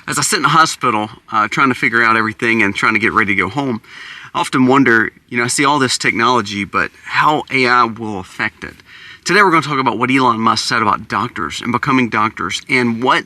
As I sit in the hospital trying to figure out everything and trying to get ready to go home, I often wonder, I see all this technology, but how AI will affect it. Today we're going to talk about what Elon Musk said about doctors and becoming doctors, and what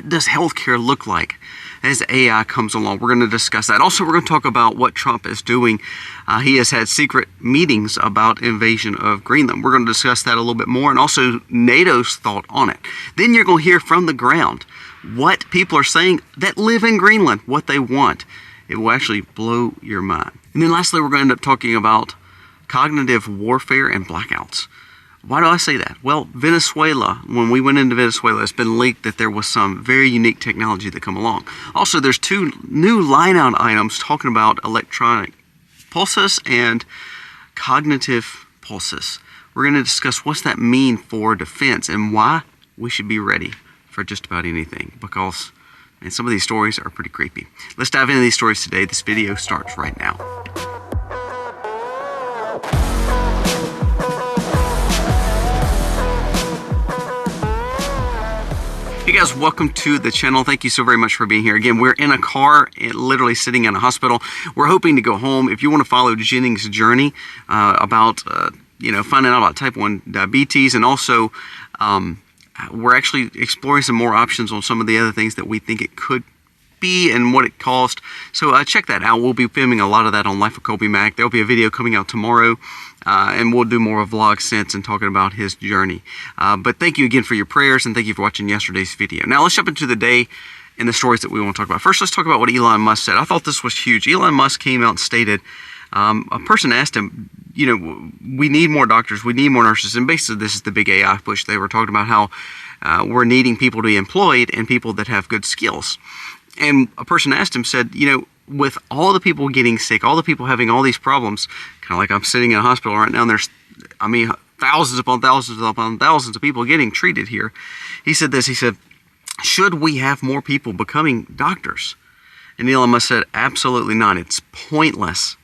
does healthcare look like as AI comes along. We're going to discuss that. Also, we're going to talk about what Trump is doing. He has had secret meetings about invasion of Greenland. We're going to discuss that a little bit more, and also NATO's thought on it. Then you're going to hear from the ground what people are saying that live in Greenland, what they want. It will actually blow your mind. And then lastly, we're going to end up talking about cognitive warfare and blackouts. Why do I say that? Well, Venezuela, when we went into Venezuela, it's been leaked that there was some very unique technology that come along. Also, there's 2 new line-out items talking about electronic pulses and cognitive pulses. We're going to discuss what's that mean for defense and why we should be ready for just about anything, because some of these stories are pretty creepy. Let's dive into these stories today. This video starts right now. Hey guys, welcome to the channel. Thank you so very much for being here. Again, we're in a car, literally sitting in a hospital. We're hoping to go home. If you want to follow Jennings' journey about finding out about type 1 diabetes, and also we're actually exploring some more options on some of the other things that we think it could be and what it cost. So check that out. We'll be filming a lot of that on Life of Colby Mack. There'll be a video coming out tomorrow, and we'll do more of a vlog since and talking about his journey. But thank you again for your prayers, and thank you for watching yesterday's video. Now let's jump into the day and the stories that we want to talk about. First, let's talk about what Elon Musk said. I thought this was huge. Elon Musk came out and stated, a person asked him, we need more doctors, we need more nurses, and basically this is the big AI push. They were talking about how we're needing people to be employed and people that have good skills. And a person asked him, said, with all the people getting sick, all the people having all these problems, kind of like I'm sitting in a hospital right now, and there's, thousands upon thousands of people getting treated here. He said this, he said, should we have more people becoming doctors? And Elon Musk said, absolutely not. It's pointless.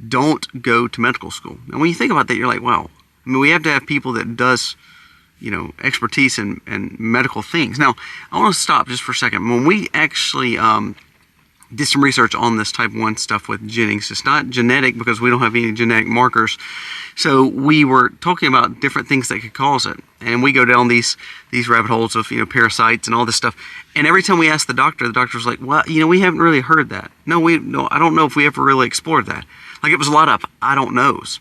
Don't go to medical school. And when you think about that, you're like, wow. We have to have people that does, expertise in medical things. Now, I want to stop just for a second. When we actually did some research on this type 1 stuff with Jennings, it's not genetic because we don't have any genetic markers. So we were talking about different things that could cause it. And we go down these rabbit holes of, parasites and all this stuff. And every time we asked the doctor's like, well, we haven't really heard that. No, I don't know if we ever really explored that. Like, it was a lot of I don't knows.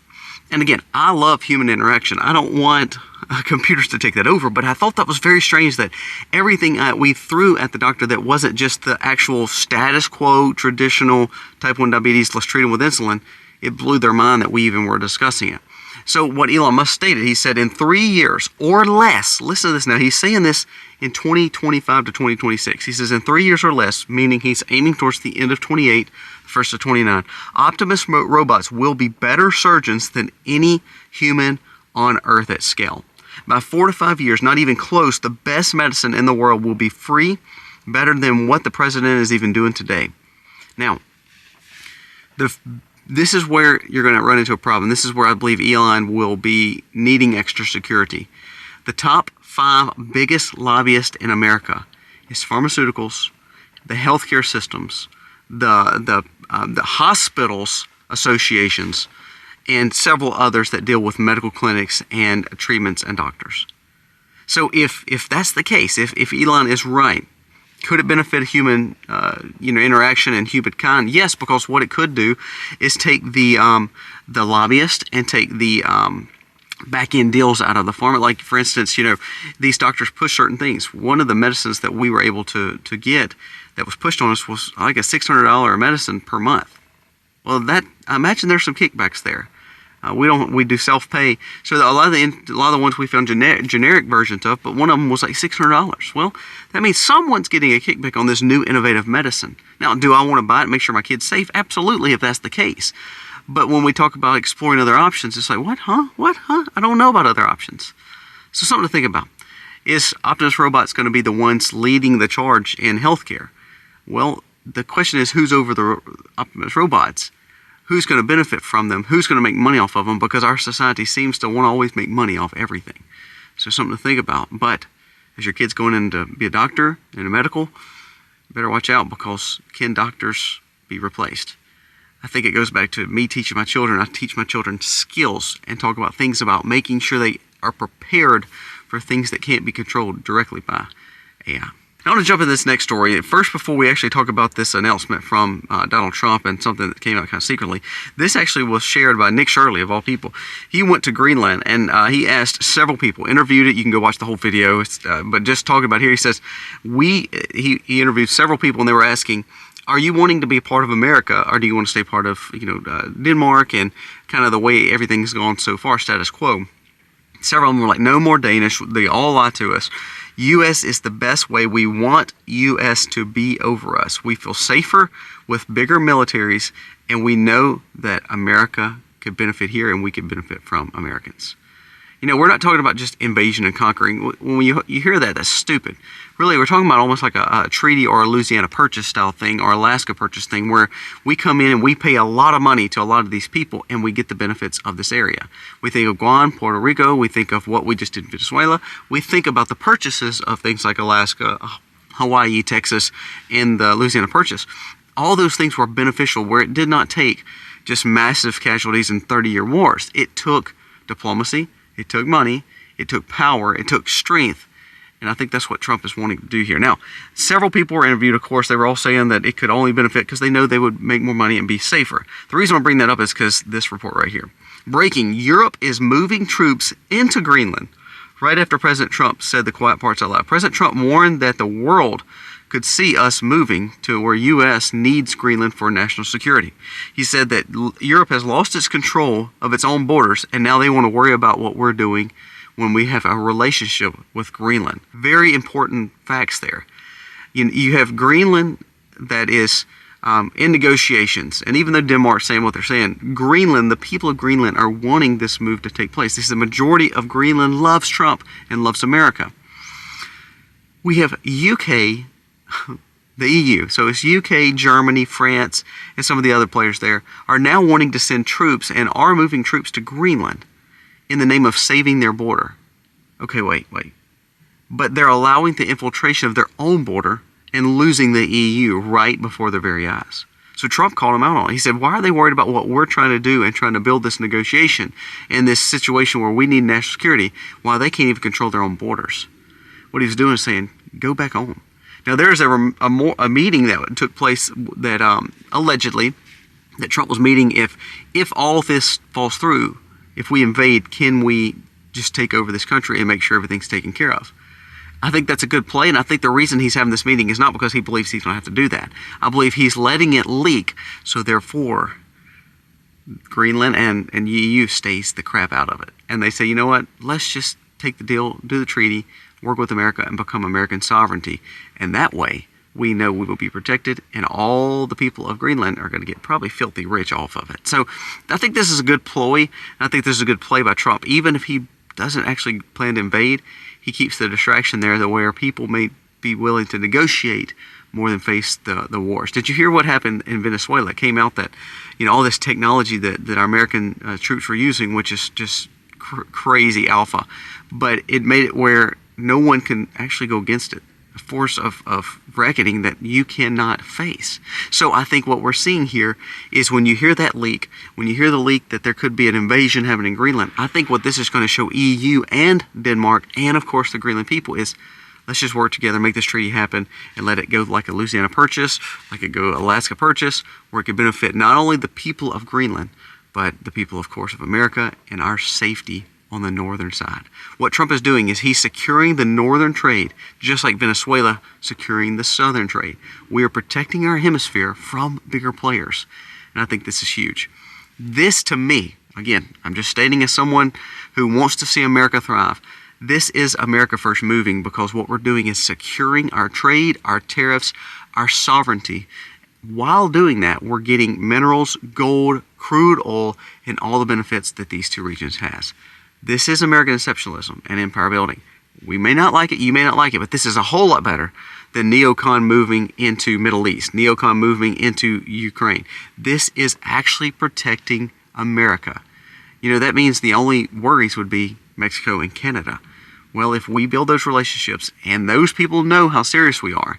And again, I love human interaction. I don't want computers to take that over, but I thought that was very strange that everything we threw at the doctor that wasn't just the actual status quo, traditional type 1 diabetes, let's treat them with insulin, it blew their mind that we even were discussing it. So what Elon Musk stated, he said in 3 years or less, listen to this now, he's saying this in 2025 to 2026. He says in 3 years or less, meaning he's aiming towards the end of 28, first of 29, Optimus robots will be better surgeons than any human on Earth at scale. By 4 to 5 years, not even close, the best medicine in the world will be free, better than what the president is even doing today. Now, this is where you're going to run into a problem. This is where I believe Elon will be needing extra security. The top 5 biggest lobbyists in America is pharmaceuticals, the healthcare systems, the hospitals associations, and several others that deal with medical clinics and treatments and doctors. So if that's the case, if Elon is right, could it benefit human interaction and humankind? Yes, because what it could do is take the lobbyist and take the back-end deals out of the pharma. Like, for instance, these doctors push certain things. One of the medicines that we were able to get that was pushed on us was like a $600 medicine per month. Well, I imagine there's some kickbacks there. We do self-pay, so a lot of the ones we found generic versions of, but one of them was like $600. Well, that means someone's getting a kickback on this new innovative medicine. Now, do I want to buy it and make sure my kid's safe? Absolutely, if that's the case. But when we talk about exploring other options, it's like, what, huh? I don't know about other options. So something to think about. Is Optimus robots going to be the ones leading the charge in healthcare? Well, the question is, who's over the Optimus robots? Who's going to benefit from them? Who's going to make money off of them? Because our society seems to want to always make money off everything. So something to think about. But as your kid's going in to be a doctor in a medical, better watch out, because can doctors be replaced? I think it goes back to me teaching my children. I teach my children skills and talk about things about making sure they are prepared for things that can't be controlled directly by AI. I want to jump into this next story. First, before we actually talk about this announcement from Donald Trump and something that came out kind of secretly, this actually was shared by Nick Shirley, of all people. He went to Greenland and he asked several people, interviewed it. You can go watch the whole video. But just talking about here, he says, he interviewed several people and they were asking, are you wanting to be a part of America, or do you want to stay part of Denmark and kind of the way everything's gone so far, status quo? Several of them were like, no more Danish. They all lie to us. U.S. is the best way. We want U.S. to be over us. We feel safer with bigger militaries, and we know that America could benefit here, and we could benefit from Americans. We're not talking about just invasion and conquering. When you hear that, that's stupid. Really, we're talking about almost like a treaty or a Louisiana Purchase style thing or Alaska Purchase thing, where we come in and we pay a lot of money to a lot of these people and we get the benefits of this area. We think of Guam, Puerto Rico. We think of what we just did in Venezuela. We think about the purchases of things like Alaska, Hawaii, Texas, and the Louisiana Purchase. All those things were beneficial, where it did not take just massive casualties in 30-year wars. It took diplomacy. It took money, it took power, it took strength, and I think that's what Trump is wanting to do here. Now, several people were interviewed, of course. They were all saying that it could only benefit because they know they would make more money and be safer. The reason I bring that up is because this report right here. Breaking, Europe is moving troops into Greenland right after President Trump said the quiet parts out loud. President Trump warned that the world could see us moving to where U.S. needs Greenland for national security. He said that Europe has lost its control of its own borders, and now they want to worry about what we're doing when we have a relationship with Greenland. Very important facts there. You have Greenland that is in negotiations, and even though Denmark's saying what they're saying, Greenland, the people of Greenland are wanting this move to take place. This is the majority of Greenland loves Trump and loves America. We have UK, the EU, so it's UK, Germany, France, and some of the other players there are now wanting to send troops and are moving troops to Greenland in the name of saving their border. Okay, wait. But they're allowing the infiltration of their own border and losing the EU right before their very eyes. So Trump called him out on it. He said, why are they worried about what we're trying to do and trying to build this negotiation in this situation where we need national security while they can't even control their own borders? What he was doing is saying, go back home. Now, there's a meeting that took place that allegedly that Trump was meeting if all this falls through, if we invade, can we just take over this country and make sure everything's taken care of? I think that's a good play, and I think the reason he's having this meeting is not because he believes he's going to have to do that. I believe he's letting it leak, so therefore Greenland and the EU stays the crap out of it. And they say, you know what, let's just take the deal, do the treaty, work with America, and become American sovereignty. And that way, we know we will be protected, and all the people of Greenland are going to get probably filthy rich off of it. So I think this is a good ploy. I think this is a good play by Trump. Even if he doesn't actually plan to invade, he keeps the distraction there to where people may be willing to negotiate more than face the wars. Did you hear what happened in Venezuela? It came out that all this technology that our American troops were using, which is just crazy alpha, but it made it where no one can actually go against it. A force of reckoning that you cannot face. So I think what we're seeing here is when you hear that leak, when you hear the leak that there could be an invasion happening in Greenland, I think what this is going to show EU and Denmark and of course the Greenland people is, let's just work together, make this treaty happen, and let it go like a Louisiana Purchase, like it go Alaska Purchase, where it could benefit not only the people of Greenland, but the people, of course, of America and our safety on the northern side. What Trump is doing is he's securing the northern trade, just like Venezuela securing the southern trade. We are protecting our hemisphere from bigger players, and I think this is huge. This, to me, again, I'm just stating as someone who wants to see America thrive, this is America first moving, because what we're doing is securing our trade, our tariffs, our sovereignty. While doing that, we're getting minerals, gold, crude oil, and all the benefits that these two regions has. This is American exceptionalism and empire building. We may not like it, you may not like it, but this is a whole lot better than neocon moving into Middle East, neocon moving into Ukraine. This is actually protecting America. That means the only worries would be Mexico and Canada. Well, if we build those relationships and those people know how serious we are,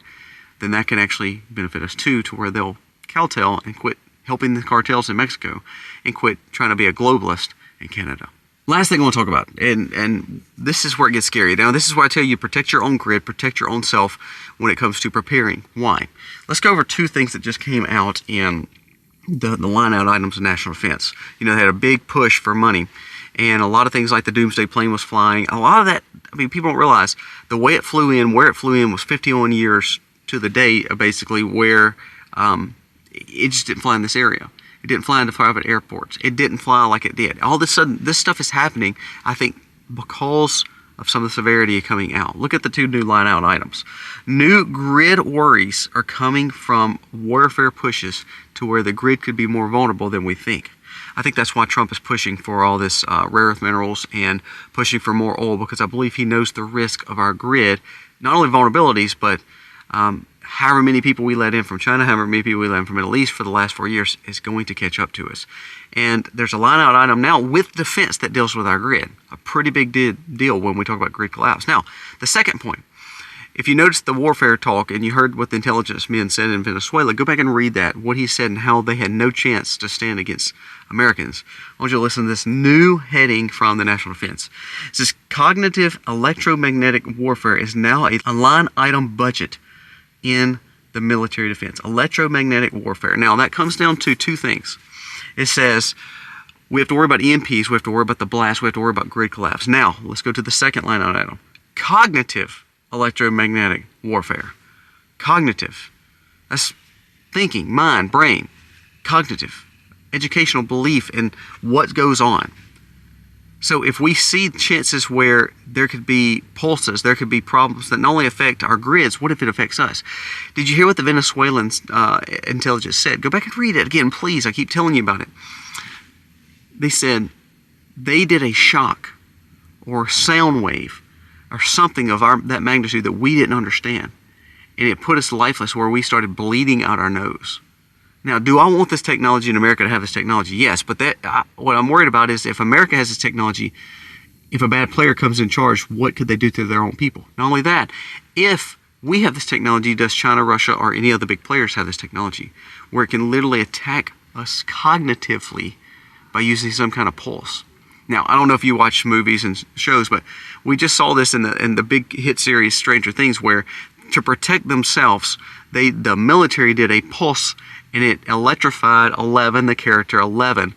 then that can actually benefit us too, to where they'll kowtow and quit helping the cartels in Mexico and quit trying to be a globalist in Canada. Last thing I want to talk about, and this is where it gets scary. Now, this is why I tell you, protect your own grid, protect your own self when it comes to preparing. Why? Let's go over two things that just came out in the line out items of national defense. You know, they had a big push for money, and a lot of things like the Doomsday plane was flying. A lot of that, I mean, people don't realize the way it flew in, where it flew in was 51 years to the day, basically, where it just didn't fly in this area. It didn't fly into private airports. It didn't fly like it did. All of a sudden, this stuff is happening, I think, because of some of the severity coming out. Look at the two new line-out items. New grid worries are coming from warfare pushes to where the grid could be more vulnerable than we think. I think that's why Trump is pushing for all this rare earth minerals and pushing for more oil, because I believe he knows the risk of our grid, not only vulnerabilities, but however many people we let in from China, however many people we let in from the Middle East for the last 4 years is going to catch up to us. And there's a line-out item now with defense that deals with our grid. A pretty big deal when we talk about grid collapse. Now, the second point, if you noticed the warfare talk and you heard what the intelligence men said in Venezuela, go back and read that, what he said and how they had no chance to stand against Americans. I want you to listen to this new heading from the National Defense. It says, cognitive electromagnetic warfare is now a line item budget in the military defense. Electromagnetic warfare. Now, that comes down to two things. It says we have to worry about EMPs, we have to worry about the blast, we have to worry about grid collapse. Now, let's go to the second line item. Cognitive electromagnetic warfare. Cognitive. That's thinking, mind, brain. Cognitive. Educational belief in what goes on. So if we see chances where there could be pulses, there could be problems that not only affect our grids, what if it affects us? Did you hear what the Venezuelan intelligence said? Go back and read it again, please. I keep telling you about it. They said they did a shock or sound wave or something of that magnitude that we didn't understand. And it put us lifeless where we started bleeding out our nose. Now, do I want this technology in America to have this technology? Yes, but what I'm worried about is if America has this technology, if a bad player comes in charge, what could they do to their own people? Not only that, if we have this technology, does China, Russia, or any other big players have this technology where it can literally attack us cognitively by using some kind of pulse? Now, I don't know if you watch movies and shows, but we just saw this in the big hit series Stranger Things, where to protect themselves, the military did a pulse, and it electrified Eleven, the character Eleven,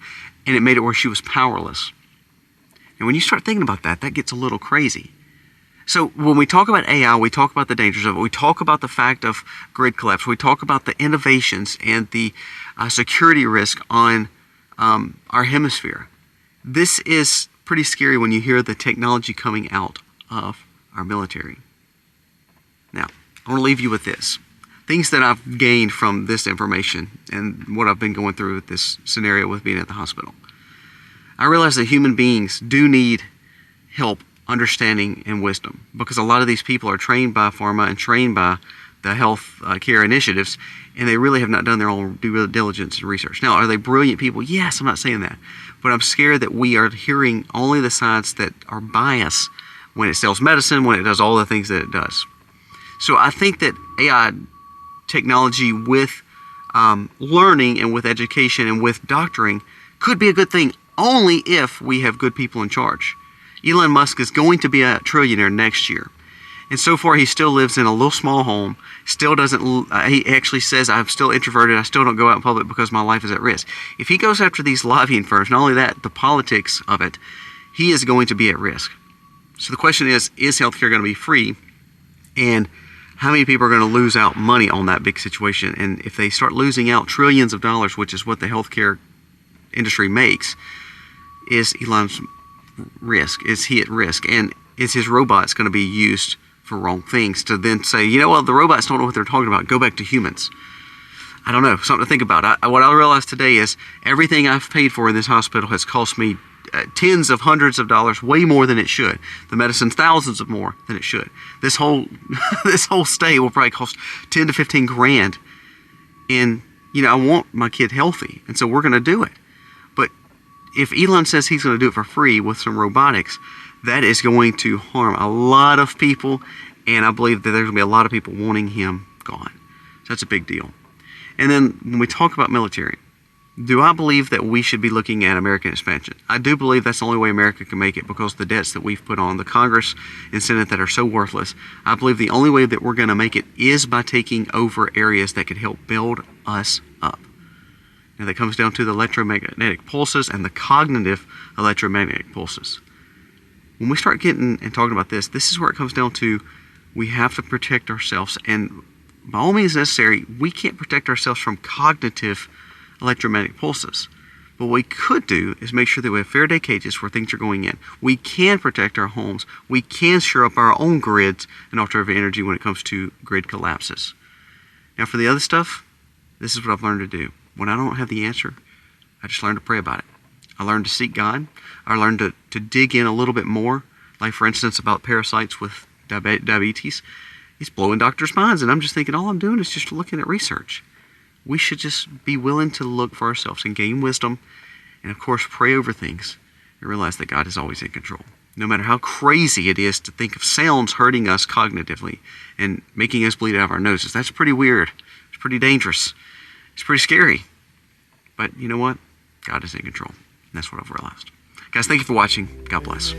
and it made it where she was powerless. And when you start thinking about that, that gets a little crazy. So when we talk about AI, we talk about the dangers of it. We talk about the fact of grid collapse. We talk about the innovations and the security risk on our hemisphere. This is pretty scary when you hear the technology coming out of our military. Now, I want to leave you with this. Things that I've gained from this information and what I've been going through with this scenario with being at the hospital. I realize that human beings do need help, understanding, and wisdom, because a lot of these people are trained by pharma and trained by the health care initiatives, and they really have not done their own due diligence and research. Now, are they brilliant people? Yes, I'm not saying that. But I'm scared that we are hearing only the sides that are biased when it sells medicine, when it does all the things that it does. So I think that AI technology with learning and with education and with doctoring could be a good thing only if we have good people in charge. Elon Musk is going to be a trillionaire next year. And so far, he still lives in a little small home, still doesn't, he actually says, I'm still introverted, I still don't go out in public because my life is at risk. If he goes after these lobbying firms, not only that, the politics of it, he is going to be at risk. So the question is healthcare going to be free? And how many people are going to lose out money on that big situation? And if they start losing out trillions of dollars, which is what the healthcare industry makes, is Elon's risk? Is he at risk? And is his robots going to be used for wrong things to then say, you know what, the robots don't know what they're talking about, go back to humans? I don't know, something to think about. What I realized today is everything I've paid for in this hospital has cost me tens of hundreds of dollars, way more than it should. The medicine's thousands of more than it should. This whole stay will probably cost 10 to 15 grand. And, you know, I want my kid healthy, and so we're going to do it. But if Elon says he's going to do it for free with some robotics, that is going to harm a lot of people, and I believe that there's going to be a lot of people wanting him gone. That's a big deal. And then when we talk about military, do I believe that we should be looking at American expansion? I do believe that's the only way America can make it because of the debts that we've put on the Congress and Senate that are so worthless. I believe the only way that we're going to make it is by taking over areas that could help build us up. And that comes down to the electromagnetic pulses and the cognitive electromagnetic pulses. When we start getting and talking about this is where it comes down to we have to protect ourselves. And by all means necessary, we can't protect ourselves from cognitive electromagnetic pulses. But what we could do is make sure that we have Faraday cages where things are going in. We can protect our homes. We can shore up our own grids and alternative energy when it comes to grid collapses. Now for the other stuff, this is what I've learned to do. When I don't have the answer, I just learn to pray about it. I learned to seek God. I learned to dig in a little bit more. Like for instance about parasites with diabetes. It's blowing doctors' minds, and I'm just thinking all I'm doing is just looking at research. We should just be willing to look for ourselves and gain wisdom and of course pray over things and realize that God is always in control. No matter how crazy it is to think of sounds hurting us cognitively and making us bleed out of our noses. That's pretty weird. It's pretty dangerous. It's pretty scary. But you know what? God is in control. And that's what I've realized. Guys, thank you for watching. God bless.